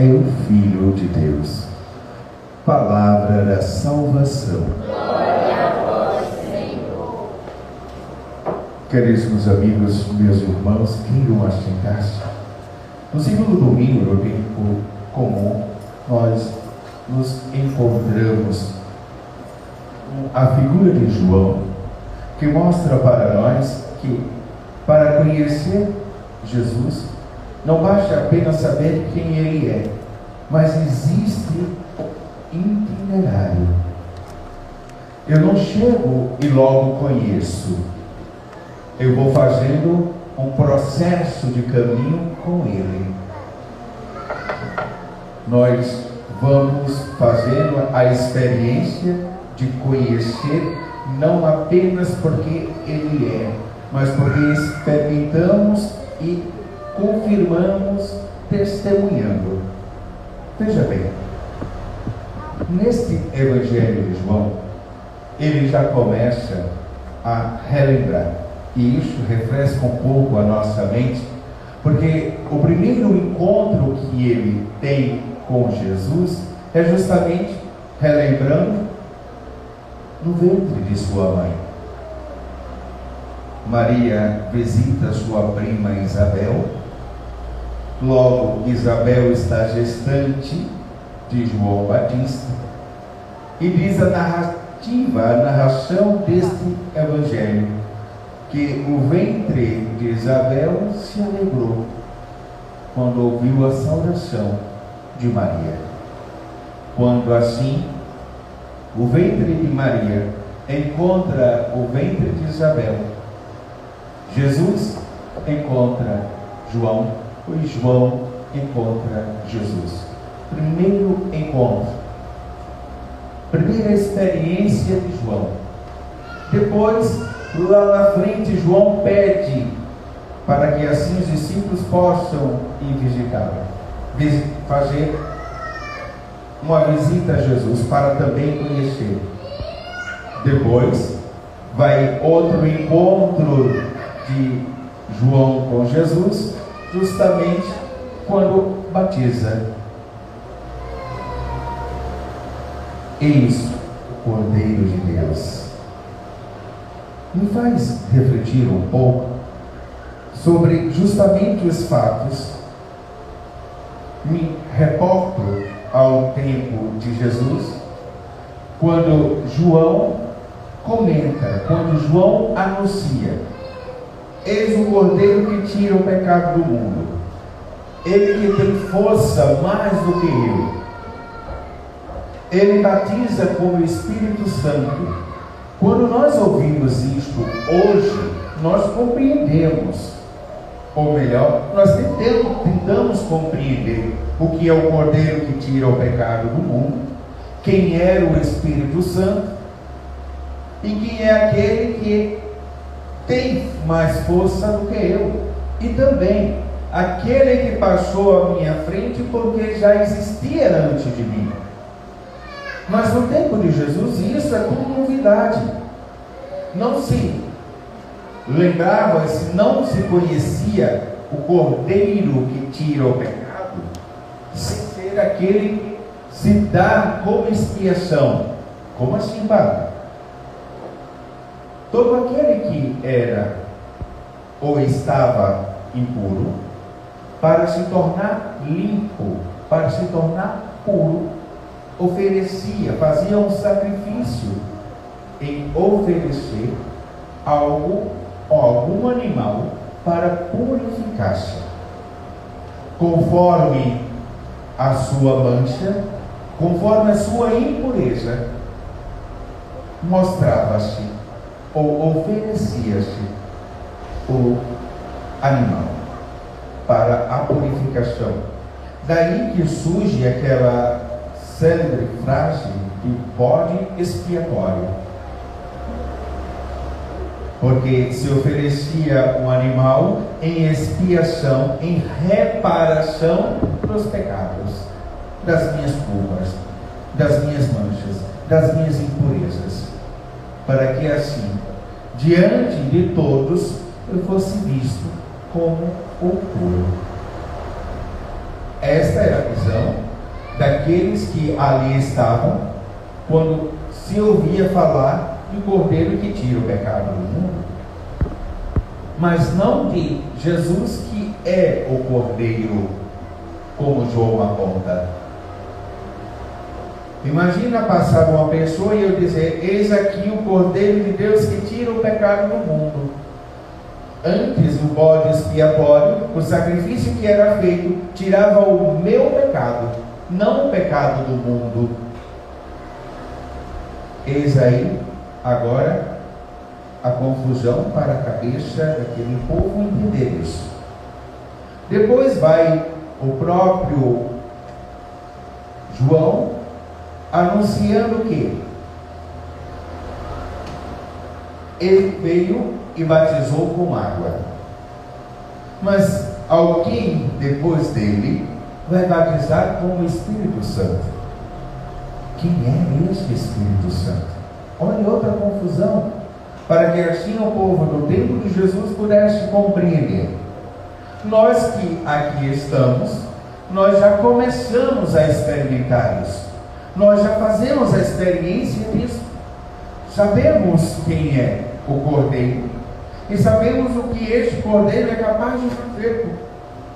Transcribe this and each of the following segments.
é o Filho de Deus. Palavra da salvação. Glória a vós, Senhor. Caríssimos amigos, meus irmãos, queiram assentar-se. No segundo domingo do tempo comum, nós nos encontramos com a figura de João, que mostra para nós que, para conhecer Jesus, não basta apenas saber quem Ele é, mas existe itinerário. Eu não chego e logo conheço. Eu vou fazendo um processo de caminho com Ele. Nós vamos fazendo a experiência de conhecer, não apenas porque Ele é, mas porque experimentamos e confirmamos, testemunhando. Veja bem, neste Evangelho de João, ele já começa a relembrar, e isso refresca um pouco a nossa mente, porque o primeiro encontro que ele tem com Jesus é justamente relembrando no ventre de sua mãe. Maria visita sua prima Isabel. Logo, Isabel está gestante de João Batista. E diz a narração deste evangelho, que o ventre de Isabel se alegrou quando ouviu a saudação de Maria. Quando assim o ventre de Maria encontra o ventre de Isabel, Jesus encontra João, e João encontra Jesus. Primeiro encontro, primeira experiência de João. Depois, lá na frente, João pede para que assim os discípulos possam ir visitá-lo, fazer uma visita a Jesus para também conhecer. Depois, vai outro encontro de João com Jesus, justamente quando batiza. Eis o Cordeiro de Deus. Me faz refletir um pouco sobre justamente os fatos. Me reporto ao tempo de Jesus, quando João comenta, quando João anuncia: eis o Cordeiro que tira o pecado do mundo. Ele que tem força mais do que eu. Ele batiza com o Espírito Santo. Quando nós ouvimos isto hoje, nós compreendemos. Ou melhor, nós tentamos compreender o que é o Cordeiro que tira o pecado do mundo, quem era o Espírito Santo e quem é aquele que tem mais força do que eu, e também aquele que passou à minha frente porque já existia antes de mim. Mas no tempo de Jesus isso é tudo novidade. Não se lembrava, não se conhecia o Cordeiro que tira o pecado, sem ser aquele que se dá como expiação. Como assim, Padre? Todo aquele que era ou estava impuro, para se tornar limpo, para se tornar puro, oferecia, fazia um sacrifício em oferecer algo ou algum animal para purificar-se. Conforme a sua mancha, conforme a sua impureza, mostrava-se ou oferecia-se o animal para a purificação. Daí que surge aquela célebre frase de bode expiatório, porque se oferecia um animal em expiação, em reparação dos pecados, das minhas culpas, das minhas manchas, das minhas impurezas, para que assim, diante de todos, eu fosse visto como o puro. Esta era a visão visão daqueles que ali estavam quando se ouvia falar do Cordeiro que tira o pecado do mundo, mas não de Jesus que é o Cordeiro, como João aponta. Imagina passar uma pessoa e eu dizer: eis aqui o Cordeiro de Deus que tira o pecado do mundo. Antes, o bode expiatório, o sacrifício que era feito, tirava o meu pecado, não o pecado do mundo. Eis aí, agora, a confusão para a cabeça daquele povo entender isso. Depois vai o próprio João anunciando que ele veio e batizou com água, mas alguém depois dele vai batizar com o Espírito Santo. Quem é este Espírito Santo? Olha outra confusão, para que assim o povo do tempo de Jesus pudesse compreender. Nós que aqui estamos, nós já começamos a experimentar isso, nós já fazemos a experiência disso, sabemos quem é o Cordeiro, e sabemos o que este Cordeiro é capaz de fazer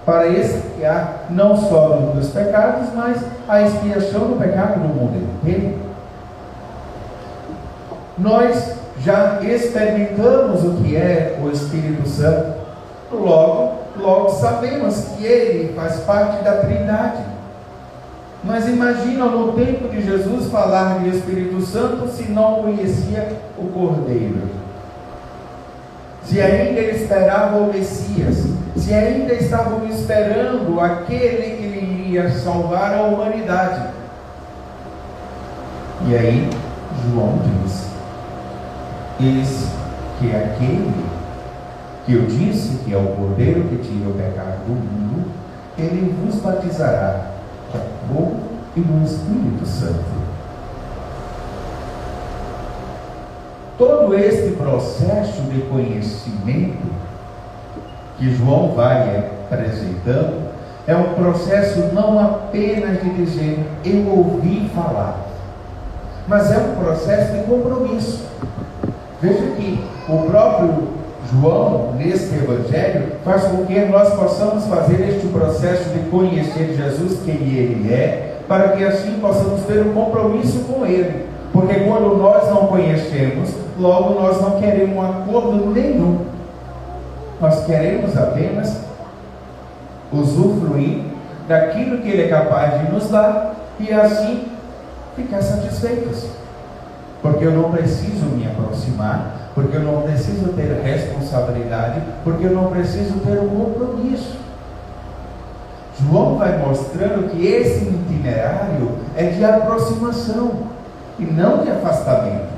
para expiar não só dos pecados, mas a expiação do pecado do mundo inteiro. Nós já experimentamos o que é o Espírito Santo, logo sabemos que ele faz parte da Trindade. Mas imagina no tempo de Jesus falar de Espírito Santo se não conhecia o Cordeiro, se ainda esperavam o Messias, se ainda estavam esperando aquele que iria salvar a humanidade. E aí João diz: eis que aquele que eu disse que é o Cordeiro que tira o pecado do mundo, ele vos batizará com fogo e no Espírito Santo. Todo este processo de conhecimento que João vai apresentando é um processo não apenas de dizer eu ouvi falar, mas é um processo de compromisso. Veja que o próprio João, nesse evangelho, faz com que nós possamos fazer este processo de conhecer Jesus, quem ele é, para que assim possamos ter um compromisso com ele. Porque quando nós não conhecemos, logo nós não queremos um acordo nenhum. Nós queremos apenas usufruir daquilo que ele é capaz de nos dar e assim ficar satisfeitos. Porque eu não preciso me aproximar, porque eu não preciso ter responsabilidade, porque eu não preciso ter um compromisso. João vai mostrando que esse itinerário é de aproximação e não de afastamento.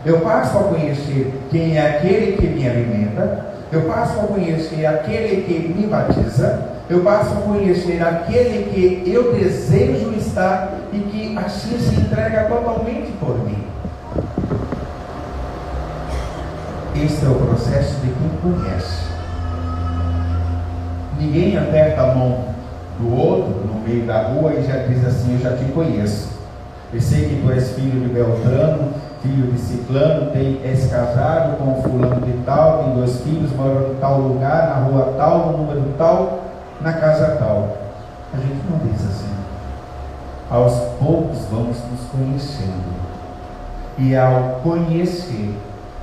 Eu passo a conhecer quem é aquele que me alimenta, eu passo a conhecer aquele que me batiza, eu passo a conhecer aquele que eu desejo estar e que assim se entrega totalmente por mim. Este é o processo de quem conhece. Ninguém aperta a mão do outro no meio da rua e já diz assim: eu já te conheço. Eu sei que tu és filho de Beltrano, filho de Ciclano, és casado com fulano de tal, tem 2 filhos, mora em tal lugar, na rua tal, no número tal, na casa tal. A gente não diz assim. Aos poucos vamos nos conhecendo. E ao conhecer,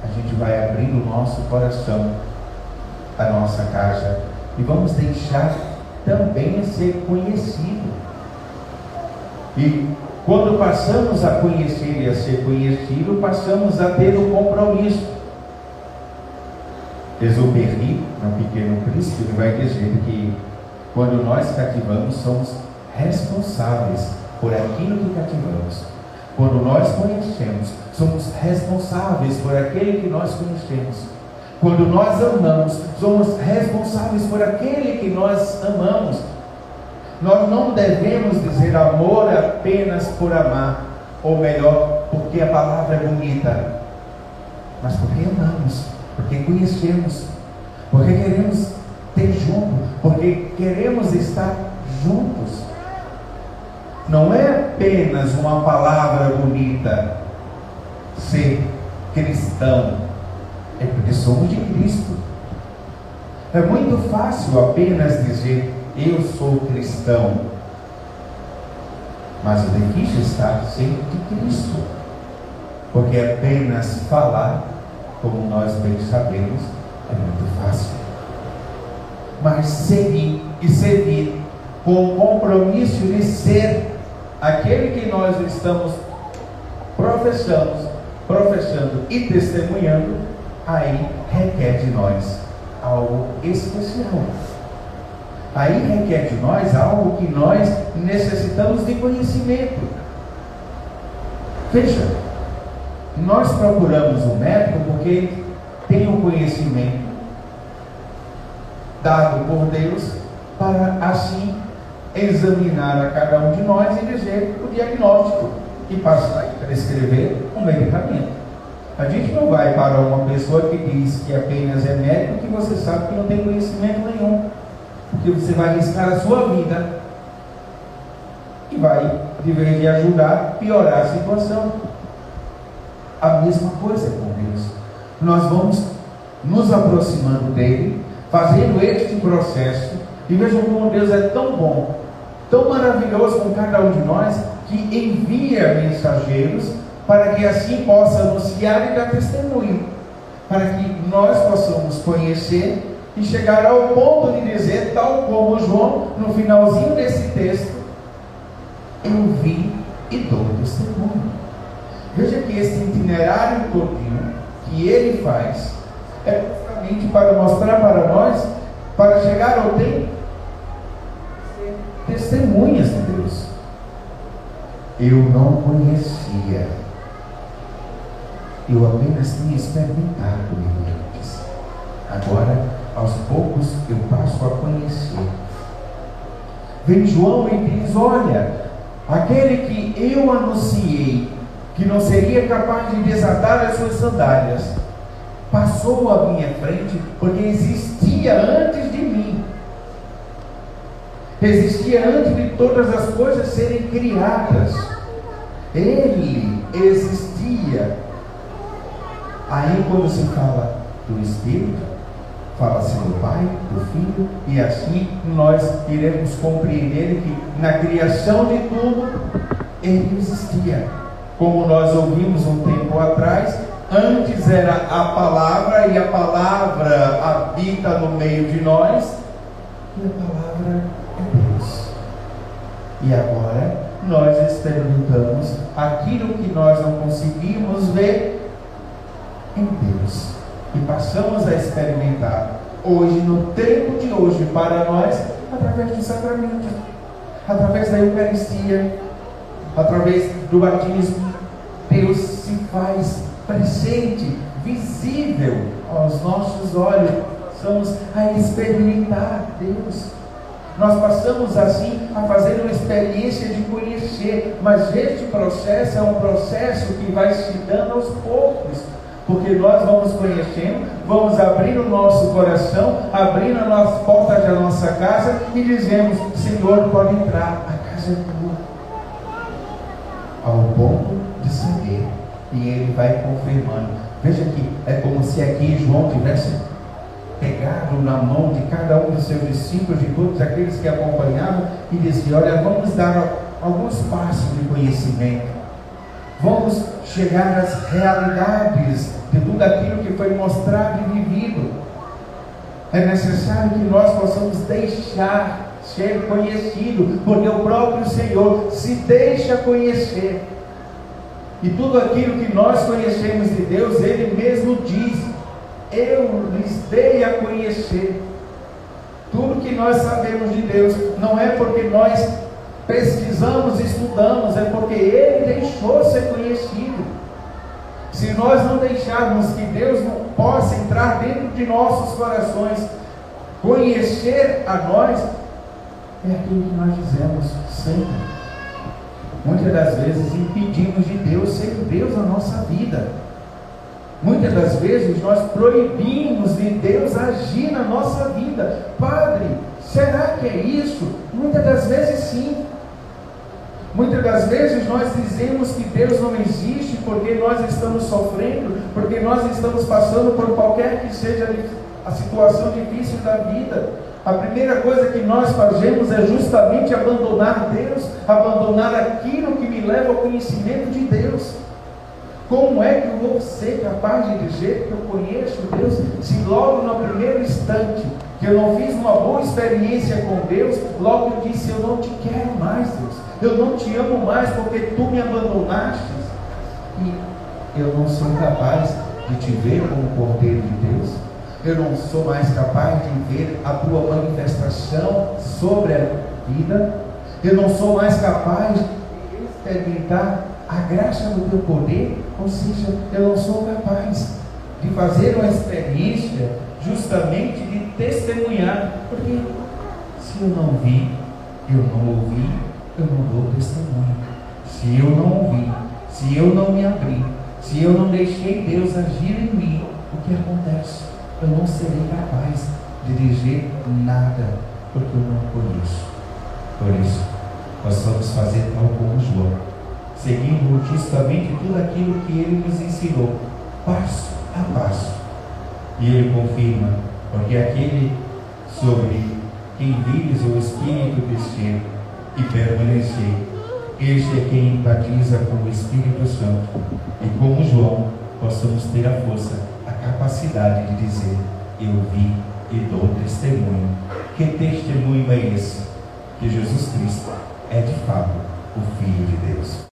a gente vai abrindo o nosso coração, a nossa casa, e vamos deixar também ser conhecido. E quando passamos a conhecer e a ser conhecido, passamos a ter um compromisso. Exupéry, no Pequeno Príncipe, ele vai dizer que quando nós cativamos, somos responsáveis por aquilo que cativamos. Quando nós conhecemos, somos responsáveis por aquele que nós conhecemos. Quando nós amamos, somos responsáveis por aquele que nós amamos. Nós não devemos dizer amor apenas por amar, ou melhor, porque a palavra é bonita, mas porque amamos, porque conhecemos, porque queremos ter junto, porque queremos estar juntos. não é apenas uma palavra bonita ser cristão, é porque somos de Cristo. É muito fácil apenas dizer eu sou cristão, mas o difícil está ser de Cristo, porque apenas falar, como nós bem sabemos, é muito fácil, mas seguir e servir com o compromisso de ser aquele que nós estamos professando e testemunhando, aí requer de nós algo especial. Aí requer de nós algo que nós necessitamos de conhecimento. Veja, nós procuramos um médico porque ele tem o conhecimento dado por Deus para assim examinar a cada um de nós e dizer o diagnóstico e passar e prescrever um medicamento. A gente não vai para uma pessoa que diz que apenas é médico, que você sabe que não tem conhecimento nenhum, porque você vai arriscar a sua vida e vai, de vez de ajudar, piorar a situação. A mesma coisa com Deus. Nós vamos nos aproximando dele, fazendo este processo, e vejam como Deus é tão bom, tão maravilhoso com cada um de nós, que envia mensageiros para que assim possa anunciar e dar testemunho, para que nós possamos conhecer e chegar ao ponto de dizer, tal como João, no finalzinho desse texto, eu vi e dou testemunho. Veja que esse itinerário todinho que ele faz é justamente para mostrar para nós, para chegar ao tempo de ser testemunhas de Deus. Eu não conhecia, eu apenas tinha experimentado ele antes. Agora, aos poucos, eu passo a conhecer. Vem João e diz: olha, aquele que eu anunciei que não seria capaz de desatar as suas sandálias, passou à minha frente, porque existia antes de mim. Existia antes de todas as coisas serem criadas. Ele existia. Aí quando se fala do Espírito, fala-se do Pai, do Filho, e assim nós iremos compreender que na criação de tudo, ele existia. Como nós ouvimos um tempo atrás, antes era a palavra, e a palavra habita no meio de nós, e a palavra é Deus. E agora nós experimentamos aquilo que nós não conseguimos ver em Deus, e passamos a experimentar hoje, no tempo de hoje, para nós, através do sacramento, através da Eucaristia, através do batismo. Deus se faz presente, visível aos nossos olhos. Passamos a experimentar Deus. Nós passamos assim a fazer uma experiência de conhecer, mas este processo é um processo que vai se dando aos poucos, porque nós vamos conhecendo, vamos abrindo o nosso coração, abrindo as portas da nossa casa e dizemos: Senhor, pode entrar, a casa é tua. Ao ponto de saber, e ele vai confirmando. Veja que é como se aqui João tivesse pegado na mão de cada um dos seus discípulos, de todos aqueles que acompanhavam, e dizia: olha, vamos dar alguns passos de conhecimento, vamos chegar às realidades de tudo aquilo que foi mostrado e vivido. É necessário que nós possamos deixar ser conhecido, porque o próprio Senhor se deixa conhecer, e tudo aquilo que nós conhecemos de Deus, Ele mesmo diz: eu lhes dei a conhecer. Tudo que nós sabemos de Deus não é porque nós pesquisamos, estudamos, é porque Ele deixou ser conhecido. Se nós não deixarmos que Deus não possa entrar dentro de nossos corações, conhecer a nós, é aquilo que nós dizemos sempre. Muitas das vezes impedimos de Deus ser Deus na nossa vida. Muitas das vezes nós proibimos de Deus agir na nossa vida. Padre, será que é isso? Muitas das vezes sim. Muitas das vezes nós dizemos que Deus não existe porque nós estamos sofrendo, porque nós estamos passando por qualquer que seja a situação difícil da vida. A primeira coisa que nós fazemos é justamente abandonar Deus, abandonar aquilo que me leva ao conhecimento de Deus. Como é que eu vou ser capaz de dizer que eu conheço Deus, se logo no primeiro instante que eu não fiz uma boa experiência com Deus, logo eu disse: eu não te quero mais, Deus, eu não te amo mais porque tu me abandonaste, e eu não sou capaz de te ver como Cordeiro de Deus, eu não sou mais capaz de ver a tua manifestação sobre a vida, eu não sou mais capaz de experimentar a graça do teu poder, ou seja, eu não sou capaz de fazer uma experiência justamente de testemunhar, porque se eu não vi, eu não ouvi, eu não dou testemunho. Se eu não ouvi, se eu não me abri, se eu não deixei Deus agir em mim, o que acontece? Eu não serei capaz de dizer nada, porque eu não conheço. Por isso, nós vamos fazer tal como João, seguindo justamente tudo aquilo que ele nos ensinou, passo a passo. E ele confirma, porque aquele sobre quem vives o Espírito descer e permanecer, este é quem empatiza com o Espírito Santo. E como João, possamos ter a força, a capacidade de dizer: eu vi e dou testemunho. Que testemunho é esse? Que Jesus Cristo é de fato o Filho de Deus.